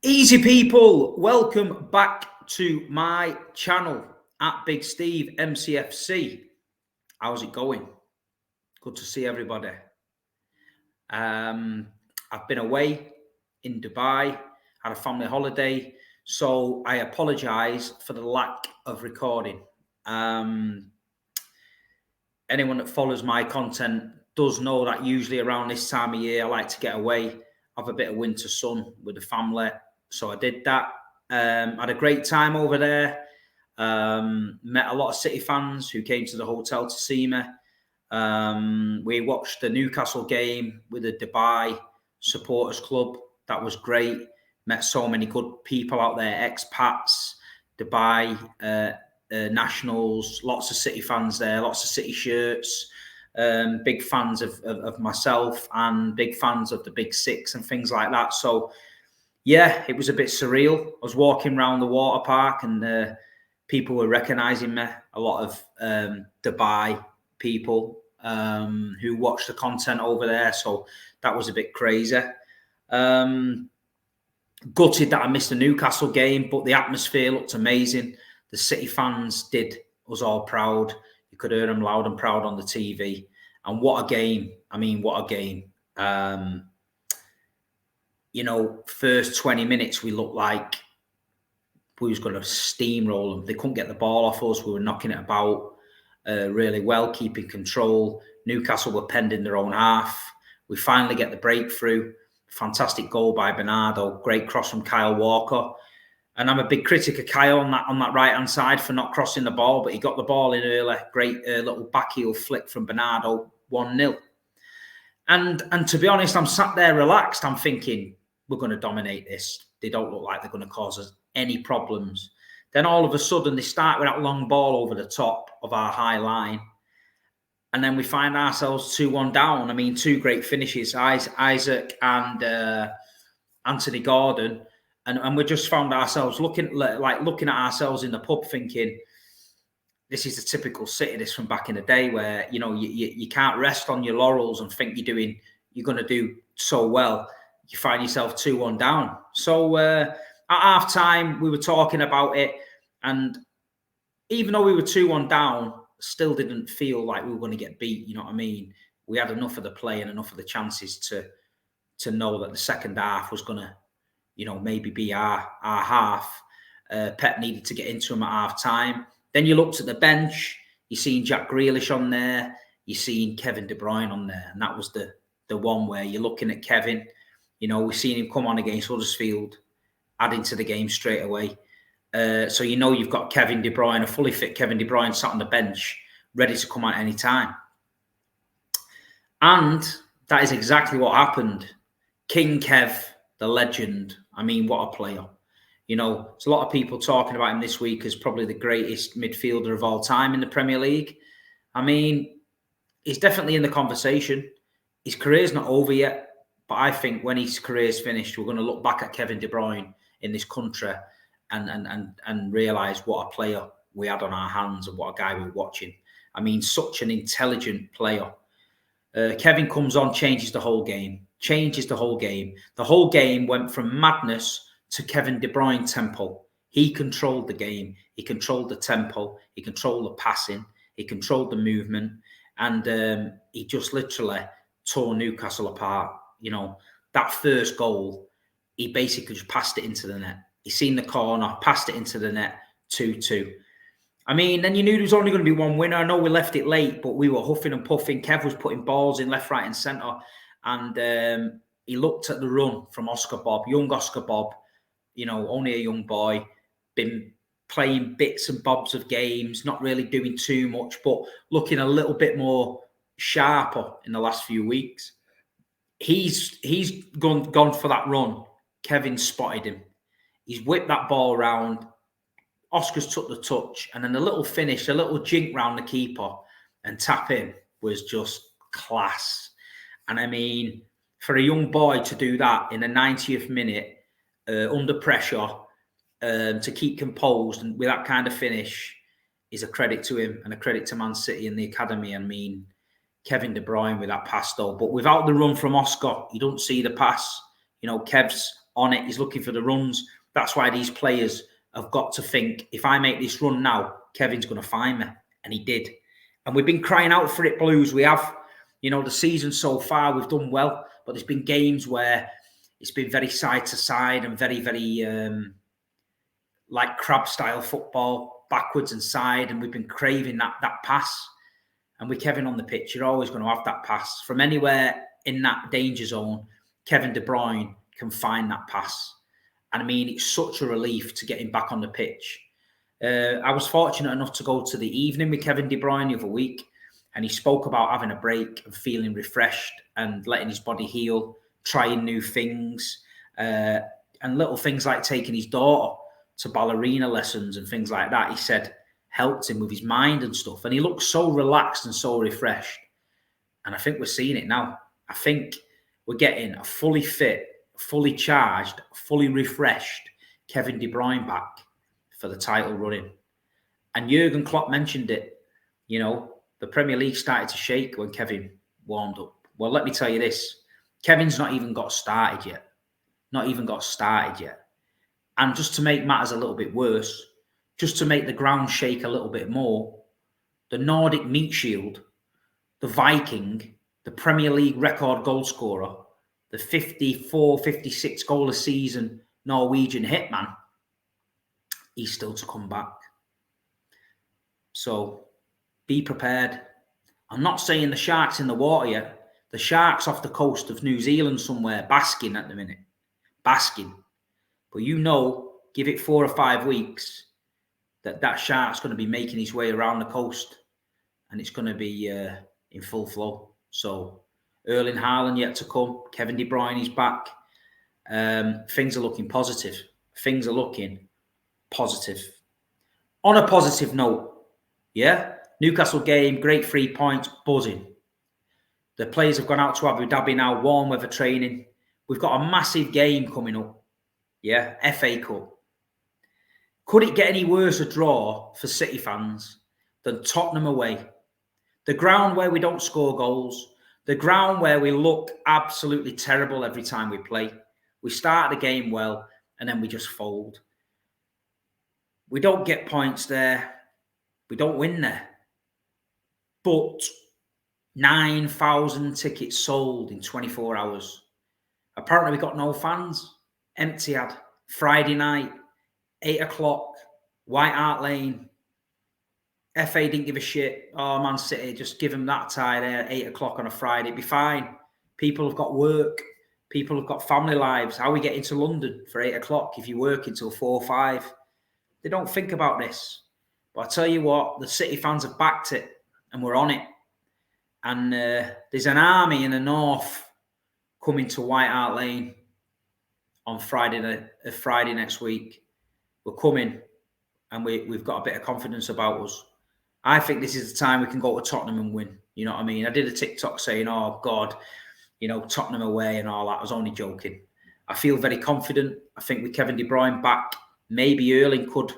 Easy people, welcome back to my channel at Big Steve MCFC. How's it going? Good to see everybody. I've been away in Dubai, had a family holiday, so I apologise for the lack of recording. Anyone that follows my content does know that usually around this time of year I like to get away, have a bit of winter sun with the family. So I did that. Had a great time over there. Met a lot of City fans who came to the hotel to see me. We watched the Newcastle game with the Dubai supporters club. That was great. Met so many good people out there, expats, Dubai nationals, lots of City fans there, lots of City shirts. Big fans of myself and big fans of the Big Six and things like that. So yeah, it was a bit surreal. I was walking around the water park and people were recognising me. A lot of Dubai people who watched the content over there. So that was a bit crazy. Gutted that I missed the Newcastle game, but the atmosphere looked amazing. The City fans did us all proud. You could hear them loud and proud on the TV. And what a game. I mean, what a game. First 20 minutes, we looked like we was going to steamroll them. They couldn't get the ball off us. We were knocking it about really well, keeping control. Newcastle were penned in their own half. We finally get the breakthrough. Fantastic goal by Bernardo. Great cross from Kyle Walker. And I'm a big critic of Kyle on that right-hand side for not crossing the ball, but he got the ball in early. Great little backheel flick from Bernardo, 1-0. And to be honest, I'm sat there relaxed. I'm thinking, we're going to dominate this. They don't look like they're going to cause us any problems. Then all of a sudden, they start with that long ball over the top of our high line. And then we find ourselves 2-1 down. I mean, two great finishes, Isaac and Anthony Gordon. And we just found ourselves looking at ourselves in the pub thinking, this is the typical City, this from back in the day where, you can't rest on your laurels and think you're going to do so well. You find yourself 2-1 down. So at half time, we were talking about it. And even though we were 2-1 down, still didn't feel like we were going to get beat. You know what I mean? We had enough of the play and enough of the chances to know that the second half was going to, maybe be our half. Pep needed to get into him at half time. Then you looked at the bench. You seen Jack Grealish on there. You seen Kevin De Bruyne on there. And that was the one where you're looking at Kevin. We've seen him come on against Huddersfield, adding to the game straight away. So you've got Kevin De Bruyne, a fully fit Kevin De Bruyne sat on the bench, ready to come out any time. And that is exactly what happened. King Kev, the legend. I mean, what a player. There's a lot of people talking about him this week as probably the greatest midfielder of all time in the Premier League. I mean, he's definitely in the conversation. His career's not over yet. But I think when his career's finished, we're going to look back at Kevin De Bruyne in this country and realise what a player we had on our hands and what a guy we were watching. I mean, such an intelligent player. Kevin comes on, changes the whole game. The whole game went from madness to Kevin De Bruyne tempo. He controlled the game. He controlled the tempo. He controlled the passing. He controlled the movement. And he just literally tore Newcastle apart. That first goal, he basically just passed it into the net. He seen the corner, passed it into the net, 2-2. I mean, then you knew there was only going to be one winner. I know we left it late, but we were huffing and puffing. Kev was putting balls in left, right and centre. And he looked at the run from Oscar Bob, young Oscar Bob, only a young boy, been playing bits and bobs of games, not really doing too much, but looking a little bit more sharper in the last few weeks. He's gone for that run. Kevin spotted him. He's whipped that ball around. Oscar's took the touch. And then a little finish, a little jink round the keeper and tap in was just class. And I mean, for a young boy to do that in the 90th minute, under pressure, to keep composed and with that kind of finish is a credit to him and a credit to Man City and the academy. I mean, Kevin De Bruyne with that pass though, but without the run from Oscar, you don't see the pass. Kev's on it. He's looking for the runs. That's why these players have got to think, if I make this run now, Kevin's going to find me. And he did. And we've been crying out for it, Blues. We have. You know, the season so far, we've done well. But there's been games where it's been very side to side and very, very like crab-style football, backwards and side. And we've been craving that pass. And with Kevin on the pitch, you're always going to have that pass. From anywhere in that danger zone, Kevin De Bruyne can find that pass. And I mean, it's such a relief to get him back on the pitch. I was fortunate enough to go to the evening with Kevin De Bruyne the other week, and he spoke about having a break and feeling refreshed and letting his body heal, trying new things, and little things like taking his daughter to ballerina lessons and things like that. He said helped him with his mind and stuff. And he looked so relaxed and so refreshed. And I think we're seeing it now. I think we're getting a fully fit, fully charged, fully refreshed Kevin De Bruyne back for the title running. And Jurgen Klopp mentioned it. You know, the Premier League started to shake when Kevin warmed up. Well, let me tell you this. Kevin's not even got started yet. Not even got started yet. And just to make matters a little bit worse, just to make the ground shake a little bit more, the Nordic Meat Shield, the Viking, the Premier League record goal scorer, the 54, 56 goal a season Norwegian hitman, he's still to come back. So be prepared. I'm not saying the shark's in the water yet. The shark's off the coast of New Zealand somewhere, basking at the minute. Basking. But you know, give it 4 or 5 weeks, that shark's going to be making his way around the coast, and it's going to be in full flow. So Erling Haaland yet to come. Kevin De Bruyne is back. Things are looking positive. Things are looking positive. On a positive note, yeah, Newcastle game, great 3 points, buzzing. The players have gone out to Abu Dhabi now, warm weather training. We've got a massive game coming up. Yeah, FA Cup. Could it get any worse a draw for City fans than Tottenham away? The ground where we don't score goals. The ground where we look absolutely terrible every time we play. We start the game well and then we just fold. We don't get points there. We don't win there. But 9,000 tickets sold in 24 hours. Apparently we got no fans. Empty ad. Friday night, 8 o'clock, White Hart Lane. FA didn't give a shit. Oh, Man City, just give them that tie there, 8 o'clock on a Friday. It'd be fine. People have got work. People have got family lives. How are we getting to London for 8 o'clock if you work until 4 or 5? They don't think about this. But I tell you what, the City fans have backed it and we're on it. And there's an army in the north coming to White Hart Lane on Friday next week. We're coming and we've got a bit of confidence about us. I think this is the time we can go to Tottenham and win. You know what I mean? I did a TikTok saying, oh, God, you know, Tottenham away and all that. I was only joking. I feel very confident. I think with Kevin De Bruyne back, maybe Erling could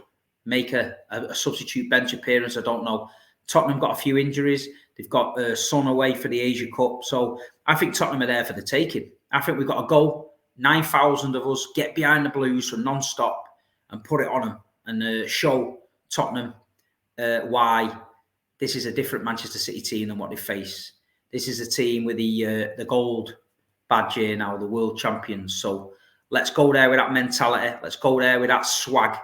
make a substitute bench appearance. I don't know. Tottenham got a few injuries. They've got Son away for the Asia Cup. So I think Tottenham are there for the taking. I think we've got to go. 9,000 of us get behind the Blues from non-stop and put it on them and show Tottenham why this is a different Manchester City team than what they face. This is a team with the gold badge here now, the world champions. So let's go there with that mentality. Let's go there with that swag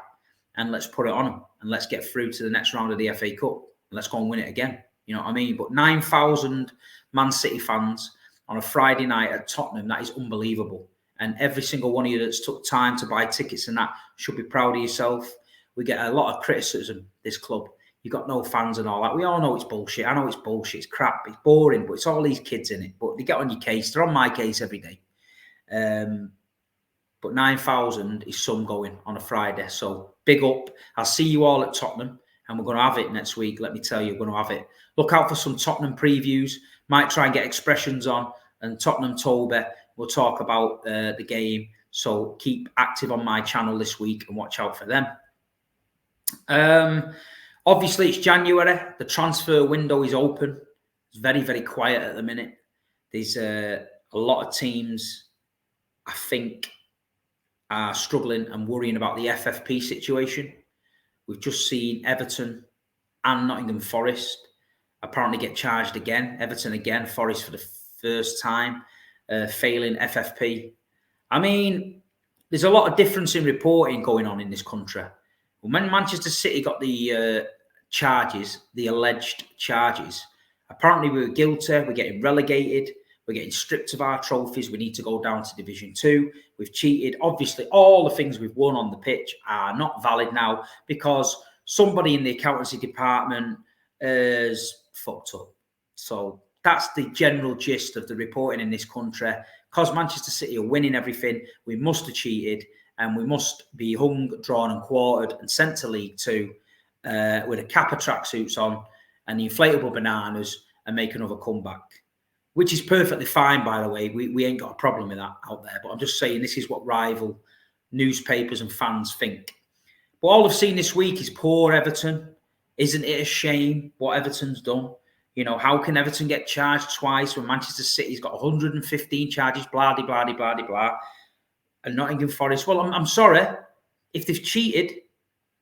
and let's put it on them and let's get through to the next round of the FA Cup. And let's go and win it again. You know what I mean? But 9,000 Man City fans on a Friday night at Tottenham, that is unbelievable. And every single one of you that's took time to buy tickets and that should be proud of yourself. We get a lot of criticism, this club. You got no fans and all that. We all know it's bullshit. I know it's bullshit. It's crap. It's boring, but it's all these kids in it. But they get on your case. They're on my case every day. But 9,000 is some going on a Friday. So big up. I'll see you all at Tottenham and we're going to have it next week. Let me tell you, we're going to have it. Look out for some Tottenham previews. Might try and get expressions on. And Tottenham Toby, we'll talk about the game. So keep active on my channel this week and watch out for them. Obviously, it's January. The transfer window is open. It's very, very quiet at the minute. There's a lot of teams, I think, are struggling and worrying about the FFP situation. We've just seen Everton and Nottingham Forest apparently get charged again. Everton again, Forest for the first time, failing FFP. I mean, there's a lot of difference in reporting going on in this country. When Manchester City got the charges, the alleged charges, apparently we were guilty, we're getting relegated, we're getting stripped of our trophies, we need to go down to Division 2, we've cheated. Obviously, all the things we've won on the pitch are not valid now because somebody in the accountancy department has fucked up. So that's the general gist of the reporting in this country. Because Manchester City are winning everything, we must have cheated and we must be hung, drawn and quartered and sent to League 2 with a cap of tracksuits on and the inflatable bananas and make another comeback, which is perfectly fine, by the way. We ain't got a problem with that out there. But I'm just saying this is what rival newspapers and fans think. But all I've seen this week is poor Everton. Isn't it a shame what Everton's done? You know, how can Everton get charged twice when Manchester City's got 115 charges, blah, blah, blah, blah, blah, and Nottingham Forest? Well, I'm sorry. If they've cheated,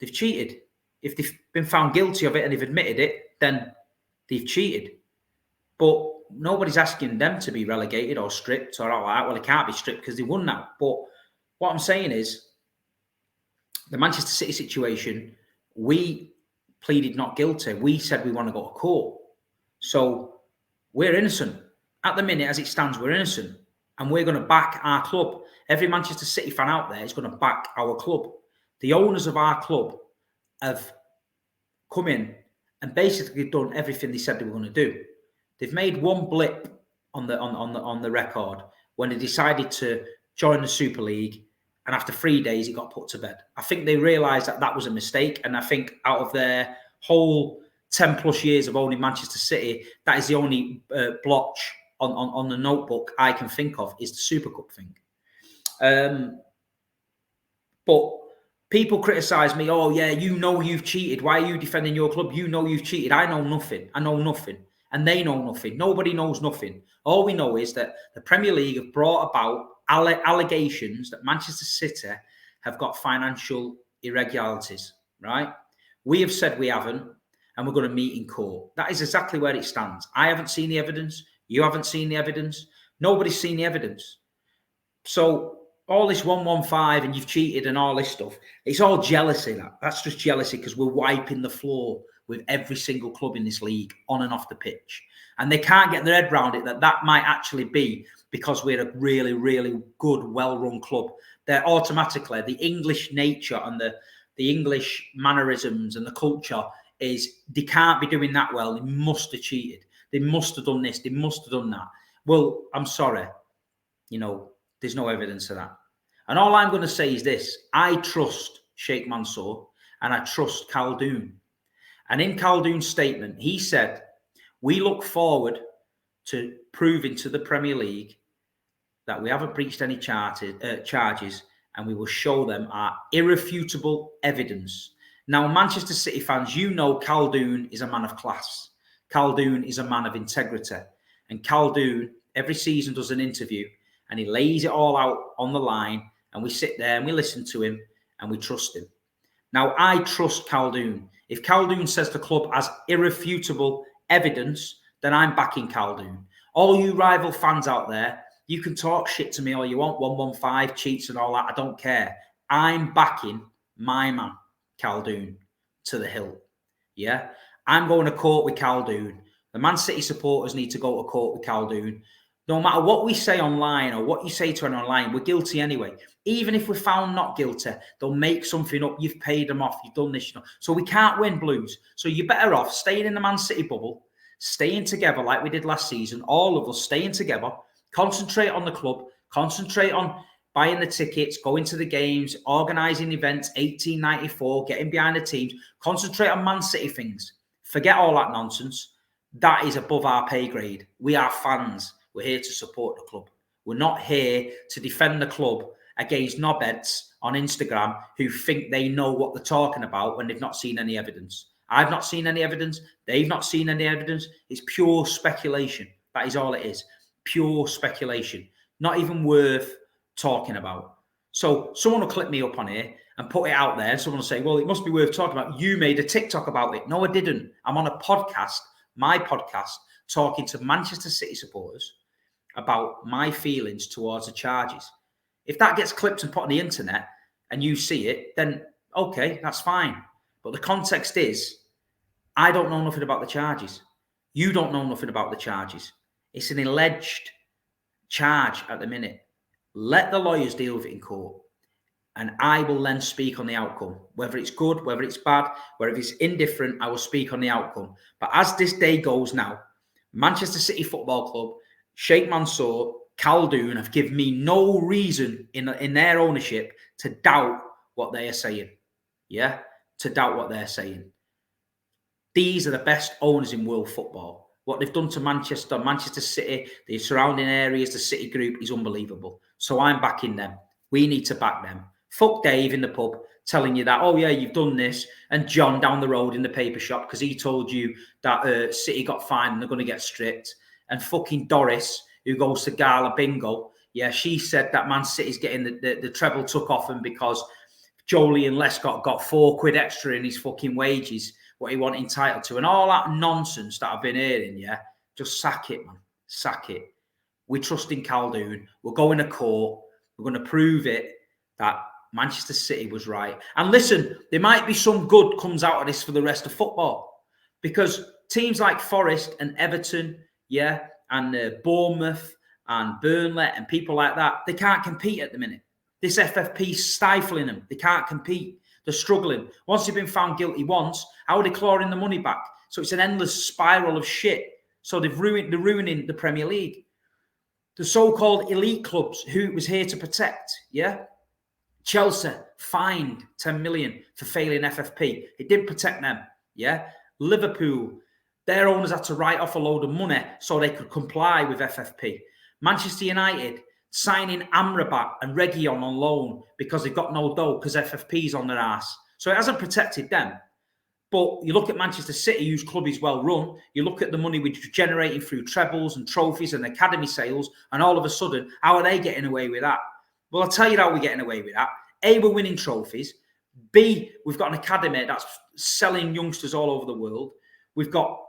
they've cheated. If they've been found guilty of it and they've admitted it, then they've cheated. But nobody's asking them to be relegated or stripped or all that. Well, they can't be stripped because they won now. But what I'm saying is, the Manchester City situation, we pleaded not guilty. We said we want to go to court. So we're innocent. At the minute, as it stands, we're innocent. And we're going to back our club. Every Manchester City fan out there is going to back our club. The owners of our club have come in and basically done everything they said they were going to do. They've made one blip on the record when they decided to join the Super League, and after 3 days, it got put to bed. I think they realised that that was a mistake, and I think out of their whole 10 plus years of owning Manchester City, that is the only blotch on the notebook I can think of is the Super Cup thing. But people criticise me. Oh, yeah, you know you've cheated. Why are you defending your club? You know you've cheated. I know nothing. I know nothing. And they know nothing. Nobody knows nothing. All we know is that the Premier League have brought about allegations that Manchester City have got financial irregularities, right? We have said we haven't, and we're going to meet in court. That is exactly where it stands. I haven't seen the evidence. You haven't seen the evidence. Nobody's seen the evidence. So all this 115 and you've cheated and all this stuff, it's all jealousy. That's just jealousy because we're wiping the floor with every single club in this league on and off the pitch. And they can't get their head around it that might actually be because we're a really, really good, well-run club. They're automatically, the English nature and the English mannerisms and the culture is they can't be doing that well. They must have cheated. They must have done this. They must have done that. Well, I'm sorry. You know, there's no evidence of that. And all I'm going to say is this. I trust Sheikh Mansour and I trust Khaldoon. And in Khaldoon's statement, he said, we look forward to proving to the Premier League that we haven't breached any charges and we will show them our irrefutable evidence. Now, Manchester City fans, you know Khaldoon is a man of class. Khaldoon is a man of integrity. And Khaldoon, every season, does an interview and he lays it all out on the line and we sit there and we listen to him and we trust him. Now, I trust Khaldoon. If Khaldoon says the club has irrefutable evidence, then I'm backing Khaldoon. All you rival fans out there, you can talk shit to me all you want, 115, cheats and all that. I don't care. I'm backing my man, Khaldoon, to the hill. Yeah? I'm going to court with Khaldoon. The Man City supporters need to go to court with Khaldoon. No matter what we say online or what you say to anyone online, we're guilty anyway. Even if we're found not guilty, they'll make something up. You've paid them off. You've done this. You know. So we can't win, Blues. So you're better off staying in the Man City bubble, staying together like we did last season, all of us staying together, concentrate on the club, concentrate on buying the tickets, going to the games, organising events, 1894, getting behind the teams, concentrate on Man City things. Forget all that nonsense. That is above our pay grade. We are fans. We're here to support the club. We're not here to defend the club against knobheads on Instagram who think they know what they're talking about when they've not seen any evidence. I've not seen any evidence. They've not seen any evidence. It's pure speculation. That is all it is. Pure speculation. Not even worth talking about. So someone will clip me up on here and put it out there. And someone will say, well, it must be worth talking about. You made a TikTok about it. No, I didn't. I'm on a podcast, my podcast, talking to Manchester City supporters about my feelings towards the charges. If that gets clipped and put on the internet and you see it, then okay, that's fine. But the context is, I don't know nothing about the charges. You don't know nothing about the charges. It's an alleged charge at the minute. Let the lawyers deal with it in court. And I will then speak on the outcome. Whether it's good, whether it's bad, whether it's indifferent, I will speak on the outcome. But as this day goes now, Manchester City Football Club, Sheikh Mansour, Khaldoon have given me no reason in their ownership to doubt what they are saying. Yeah? To doubt what they're saying. These are the best owners in world football. What they've done to Manchester City, the surrounding areas, the City group is unbelievable. So I'm backing them. We need to back them. Fuck Dave in the pub telling you that, oh yeah, you've done this, and John down the road in the paper shop because he told you that City got fined and they're going to get stripped. And fucking Doris, who goes to Gala Bingo, yeah, she said that Man City's getting the treble took off him because Jolie and Lescott got £4 extra in his fucking wages, what he wasn't entitled to. And all that nonsense that I've been hearing, yeah, just sack it, man. Sack it. We trust in Khaldoon. We're going to court. We're going to prove it that Manchester City was right. And listen, there might be some good comes out of this for the rest of football, because teams like Forest and Everton, yeah, and Bournemouth and Burnley and people like that, they can't compete at the minute. This FFP's stifling them. They can't compete. They're struggling. Once they've been found guilty once, how are they clawing the money back? So it's an endless spiral of shit. So they're ruining the Premier League. The so-called elite clubs who it was here to protect, yeah? Chelsea fined 10 million for failing FFP. It didn't protect them, yeah? Liverpool, their owners had to write off a load of money so they could comply with FFP. Manchester United signing Amrabat and Reguilon on loan because they've got no dough because FFP's on their ass. So it hasn't protected them. But you look at Manchester City, whose club is well run, you look at the money which is generating through trebles and trophies and academy sales, and all of a sudden, how are they getting away with that? Well, I'll tell you how we're getting away with that. A, we're winning trophies. B, we've got an academy that's selling youngsters all over the world. We've got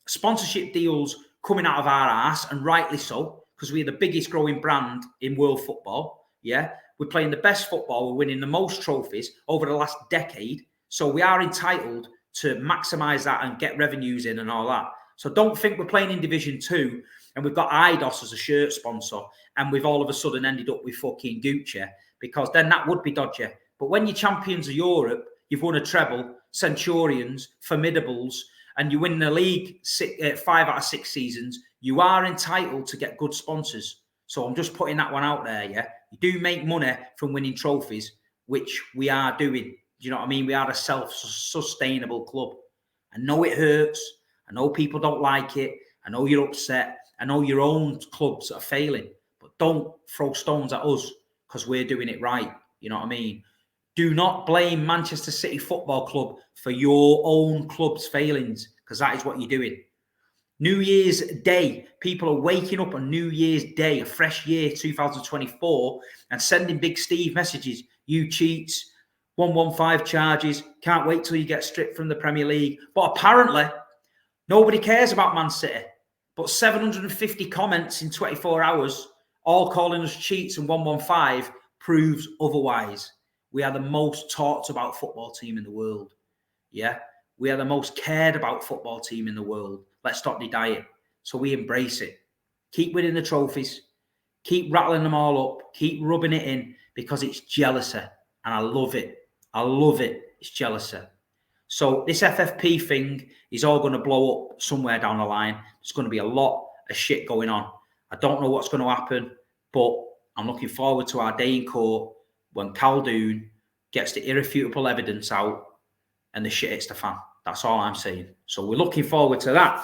sponsorship deals coming out of our arse, and rightly so, because we're the biggest growing brand in world football. Yeah, we're playing the best football. We're winning the most trophies over the last decade. So we are entitled to maximise that and get revenues in and all that. So don't think we're playing in Division 2 and we've got IDOS as a shirt sponsor and we've all of a sudden ended up with fucking Gucci, because then that would be dodgy. But when you're champions of Europe, you've won a treble, Centurions, Formidables, and you win the league 5 out of 6 seasons, you are entitled to get good sponsors. So I'm just putting that one out there, yeah? You do make money from winning trophies, which we are doing. Do you know what I mean? We are a self-sustainable club. I know it hurts. I know people don't like it. I know you're upset. I know your own clubs are failing. But don't throw stones at us because we're doing it right. You know what I mean? Do not blame Manchester City Football Club for your own club's failings, because that is what you're doing. New Year's Day, people are waking up on New Year's Day, a fresh year, 2024, and sending Big Steve messages. You cheats. 115 charges. Can't wait till you get stripped from the Premier League. But apparently, nobody cares about Man City. But 750 comments in 24 hours, all calling us cheats and 115, proves otherwise. We are the most talked about football team in the world. Yeah? We are the most cared about football team in the world. Let's stop the diet. So we embrace it. Keep winning the trophies. Keep rattling them all up. Keep rubbing it in, because it's jealousy. And I love it. I love it. It's jealousy. So this FFP thing is all going to blow up somewhere down the line. There's going to be a lot of shit going on. I don't know what's going to happen, but I'm looking forward to our day in court when Khaldoon gets the irrefutable evidence out and the shit hits the fan. That's all I'm saying. So we're looking forward to that.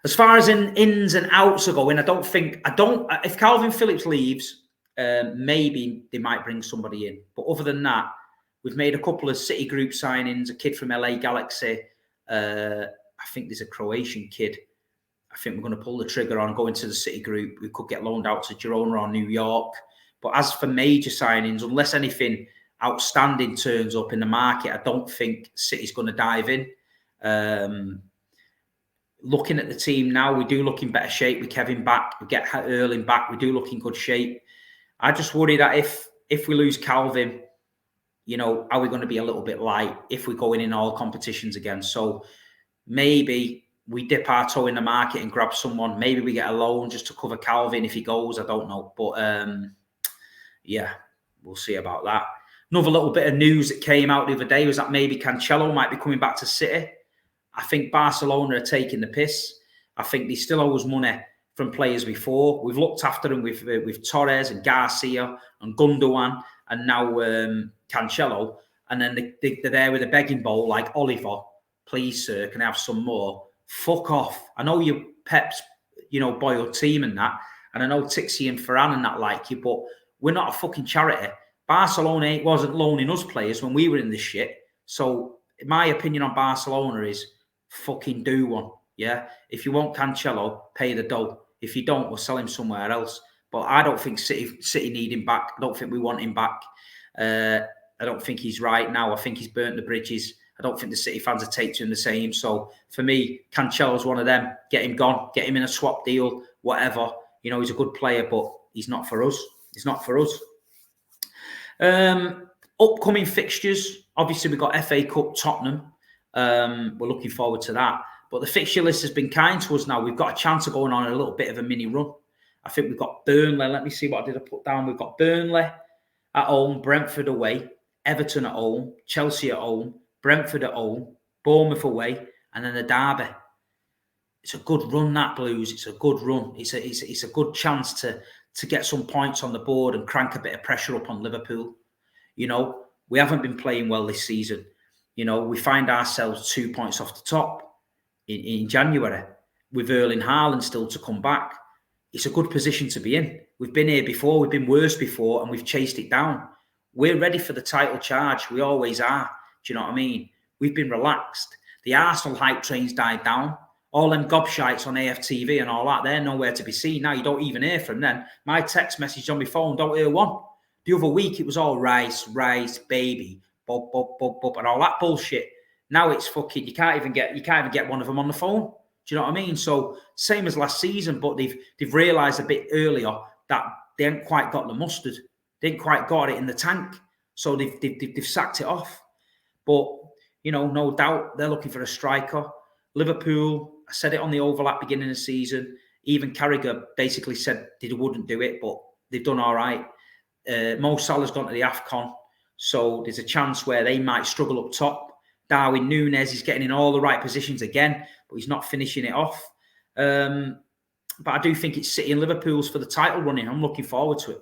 As far as ins and outs are going, if Calvin Phillips leaves, maybe they might bring somebody in. But other than that, we've made a couple of City group signings, a kid from LA Galaxy. I think there's a Croatian kid. I think we're going to pull the trigger on going to the City group. We could get loaned out to Girona or New York. But as for major signings, unless anything outstanding turns up in the market, I don't think City's going to dive in. Looking at the team now, we do look in better shape with Kevin back. We get Erling back. We do look in good shape. I just worry that if we lose Calvin, are we going to be a little bit light if we're going in all competitions again? So maybe we dip our toe in the market and grab someone. Maybe we get a loan just to cover Calvin if he goes. I don't know. But yeah, we'll see about that. Another little bit of news that came out the other day was that maybe Cancelo might be coming back to City. I think Barcelona are taking the piss. I think they still owe us money from players before. We've looked after them with Torres and Garcia and Gundogan and now Cancelo. And then they're there with a begging bowl like, Oliver, please, sir, can I have some more? Fuck off. I know you're Pep's, boiled team and that. And I know Tixi and Ferran and that like you, but we're not a fucking charity. Barcelona wasn't loaning us players when we were in this shit. So my opinion on Barcelona is fucking do one. Yeah. If you want Cancelo, pay the dough. If you don't, we'll sell him somewhere else. But I don't think City need him back. I don't think we want him back. I don't think he's right now. I think he's burnt the bridges. I don't think the City fans are take to him the same. So for me, Cancelo's one of them. Get him gone. Get him in a swap deal, whatever. He's a good player, but he's not for us. He's not for us. Upcoming fixtures. Obviously, we've got FA Cup Tottenham. We're looking forward to that. But the fixture list has been kind to us now. We've got a chance of going on a little bit of a mini run. I think we've got Burnley. Let me see what I did I put down. We've got Burnley at home, Brentford away, Everton at home, Chelsea at home, Brentford at home, Bournemouth away, and then the derby. It's a good run, that Blues. It's a good run. It's a good chance to get some points on the board and crank a bit of pressure up on Liverpool. We haven't been playing well this season. We find ourselves 2 points off the top in January with Erling Haaland still to come back. It's a good position to be in. We've been here before. We've been worse before, and we've chased it down. We're ready for the title charge. We always are. Do you know what I mean? We've been relaxed. The Arsenal hype train's died down. All them gobshites on AFTV and all that, they're nowhere to be seen. Now you don't even hear from them. My text message on my phone, don't hear one. The other week, it was all rice, baby, bob, and all that bullshit. Now it's fucking, you can't even get one of them on the phone. Do you know what I mean? So same as last season, but they've realised a bit earlier that they haven't quite got the mustard. They ain't quite got it in the tank. So they've sacked it off. But, no doubt they're looking for a striker. Liverpool, I said it on the overlap beginning of the season. Even Carragher basically said they wouldn't do it, but they've done all right. Mo Salah's gone to the AFCON. So there's a chance where they might struggle up top. Darwin Núñez is getting in all the right positions again, but he's not finishing it off. But I do think it's City and Liverpool's for the title running. I'm looking forward to it.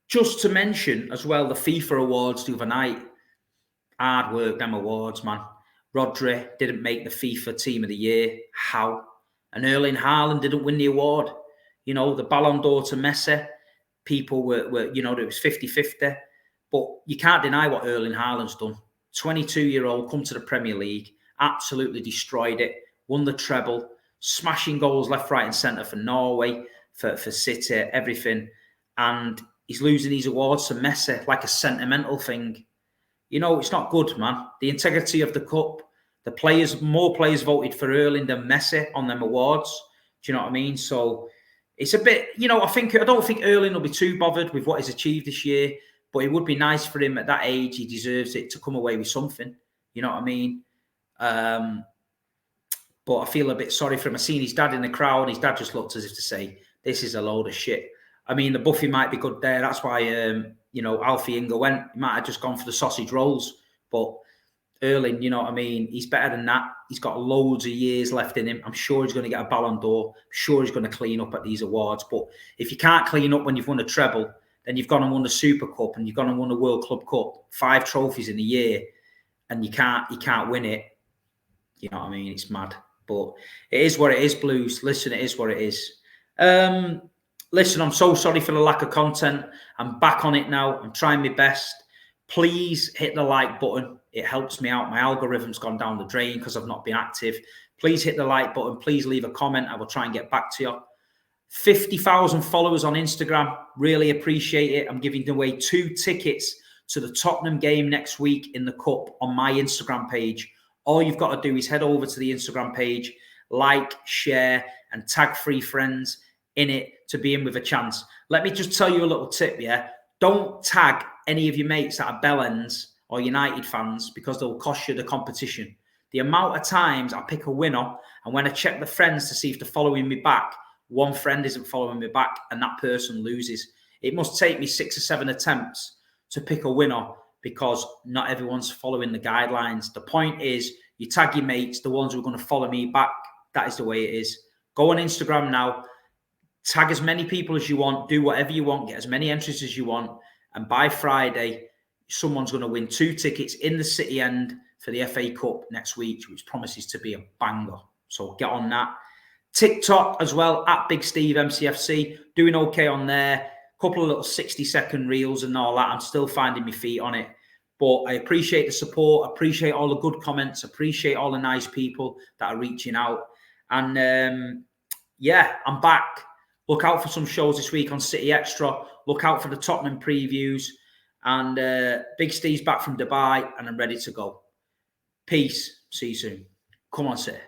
Just to mention as well, the FIFA awards the other night. Hard work, them awards, man. Rodri didn't make the FIFA Team of the Year. How? And Erling Haaland didn't win the award. The Ballon d'Or to Messi. People were it was 50-50. But you can't deny what Erling Haaland's done. 22-year-old, come to the Premier League, absolutely destroyed it, won the treble, smashing goals left, right and centre for Norway, for City, everything. And he's losing these awards to Messi like a sentimental thing. It's not good, man. The integrity of the cup, more players voted for Erling than Messi on them awards. Do you know what I mean? So it's a bit, I don't think Erling will be too bothered with what he's achieved this year. But it would be nice for him at that age. He deserves it to come away with something. You know what I mean? But I feel a bit sorry for him. I seen his dad in the crowd. And his dad just looked as if to say, this is a load of shit. I mean, the buffet might be good there. That's why, Alfie Inga went. He might have just gone for the sausage rolls. But Erling, you know what I mean? He's better than that. He's got loads of years left in him. I'm sure he's going to get a Ballon d'Or. I'm sure he's going to clean up at these awards. But if you can't clean up when you've won a treble, then you've gone and won the Super Cup and you've gone and won the World Club Cup, 5 trophies in a year, and you can't win it. You know what I mean? It's mad. But it is what it is, Blues. Listen, it is what it is. Listen, I'm so sorry for the lack of content. I'm back on it now. I'm trying my best. Please hit the like button. It helps me out. My algorithm's gone down the drain because I've not been active. Please hit the like button. Please leave a comment. I will try and get back to you. 50,000 followers on Instagram. Really appreciate it. I'm giving away 2 tickets to the Tottenham game next week in the Cup on my Instagram page. All you've got to do is head over to the Instagram page, like, share, and tag 3 friends in it to be in with a chance. Let me just tell you a little tip, yeah? Don't tag any of your mates that are Bellends or United fans because they'll cost you the competition. The amount of times I pick a winner, and when I check the friends to see if they're following me back, one friend isn't following me back and that person loses. It must take me 6 or 7 attempts to pick a winner because not everyone's following the guidelines. The point is, you tag your mates, the ones who are going to follow me back. That is the way it is. Go on Instagram now, tag as many people as you want, do whatever you want, get as many entries as you want, and by Friday, someone's going to win 2 tickets in the City End for the FA Cup next week, which promises to be a banger. So get on that. TikTok as well, at Big Steve MCFC, doing okay on there. Couple of little 60-second reels and all that. I'm still finding my feet on it. But I appreciate the support, appreciate all the good comments, appreciate all the nice people that are reaching out. And yeah, I'm back. Look out for some shows this week on City Extra. Look out for the Tottenham previews. And Big Steve's back from Dubai and I'm ready to go. Peace. See you soon. Come on, City.